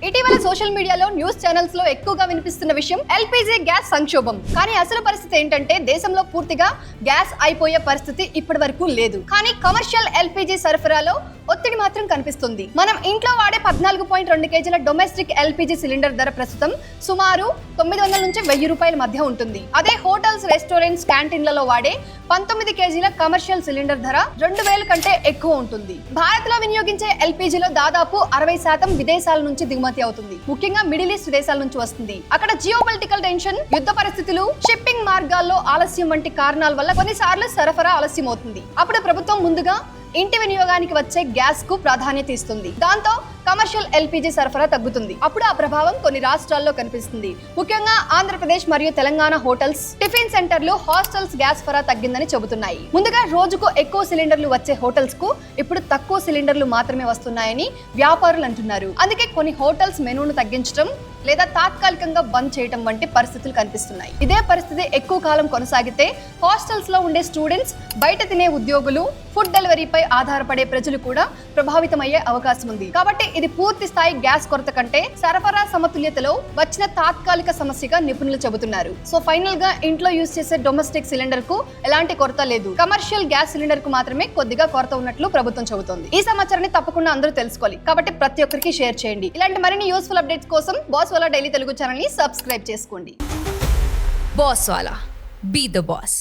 ఇటీవల సోషల్ మీడియాలో news channels లో ఎక్కువగా వినిపిస్తున్న విషయం ఎల్పీజీ గ్యాస్ సంక్షోభం. కానీ అసలు పరిస్థితి ఏంటంటే దేశంలో పూర్తిగా గ్యాస్ అయిపోయే పరిస్థితి ఇప్పటి వరకు లేదు. కానీ కమర్షియల్ ఎల్పీజీ సరఫరాలో ఒత్తిడి మాత్రం కనిపిస్తుంది. మనం ఇంట్లో వాడే 14.2 కేజీల డొమెస్టిక్ ఎల్పీజీ సిలిండర్ ధర ప్రస్తుతం సుమారు 900 నుంచి 1000 రూపాయల మధ్య ఉంటుంది. అదే హోటల్స్, రెస్టారెంట్స్, క్యాంటీన్లలో వాడే 19 కేజీల కమర్షియల్ సిలిండర్ ధర 2000 కంటే ఎక్కువ ఉంటుంది. భారత్ లో వినియోగించే ఎల్పీజీలో దాదాపు 60% విదేశాల నుంచి దిగుమతి అవుతుంది. ముఖ్యంగా మిడిల్ ఈస్ట్ దేశాల నుంచి వస్తుంది. అక్కడ జియోపొలిటికల్ టెన్షన్, యుద్ధ పరిస్థితులు, షిప్పింగ్ మార్గాల్లో ఆలస్యం వంటి కారణాల వల్ల కొన్నిసార్లు సరఫరా ఆలస్యం అవుతుంది. అప్పుడు ప్రభుత్వం ముందుగా ఇంటి వినియోగానికి వచ్చే గ్యాస్ కు ప్రాధాన్యత ఇస్తుంది. దాంతో కమర్షియల్ ఎల్పీజీ సరఫరా తగ్గుతుంది. అప్పుడు ఆ ప్రభావం కొన్ని రాష్ట్రాల్లో కనిపిస్తుంది. ముఖ్యంగా ఆంధ్రప్రదేశ్ మరియు తెలంగాణ హోటల్స్, టిఫిన్ సెంటర్లు, హాస్టల్స్ గ్యాస్ సరఫరా తగ్గిందని చెబుతున్నాయి. ముందుగా రోజుకు ఎక్కువ సిలిండర్లు వచ్చే హోటల్స్ కు ఇప్పుడు తక్కువ సిలిండర్లు మాత్రమే వస్తున్నాయని వ్యాపారులు అంటున్నారు. అందుకే కొన్ని హోటల్స్ మెనూను తగ్గించడం లేదా తాత్కాలికంగా బంద్ చేయడం వంటి పరిస్థితులు కనిపిస్తున్నాయి. ఇదే పరిస్థితి ఎక్కువ కాలం కొనసాగితే హాస్టల్స్ లో ఉండే స్టూడెంట్స్, బయట తినే ఉద్యోగులు, ఫుడ్ డెలివరీపై ఆధారపడే ప్రజలు కూడా ప్రభావితమయ్యే అవకాశం ఉంది. కాబట్టి ఇది పూర్తి స్థాయి గ్యాస్ కొరత కంటే సరఫరా సమతుల్యతలో వచ్చిన తాత్కాలిక సమస్యగా నిపుణులు చెబుతున్నారు. సో ఫైనల్ గా ఇంట్లో యూజ్ చేసే డొమెస్టిక్ సిలిండర్ కు ఎలాంటి కొరత లేదు. కమర్షియల్ గ్యాస్ సిలిండర్ కు మాత్రమే కొద్దిగా కొరత ఉన్నట్లు ప్రభుత్వం చెబుతోంది. ఈ సమాచారాన్ని తప్పకుండా అందరూ తెలుసుకోవాలి. కాబట్టి ప్రతి ఒక్కరికి షేర్ చేయండి. ఇలాంటి మరిన్ని యూస్ఫుల్ అప్డేట్స్ కోసం Boss Wala daily Telugu channel ని సబ్స్క్రైబ్ చేసుకోండి. Boss Wala, be the boss.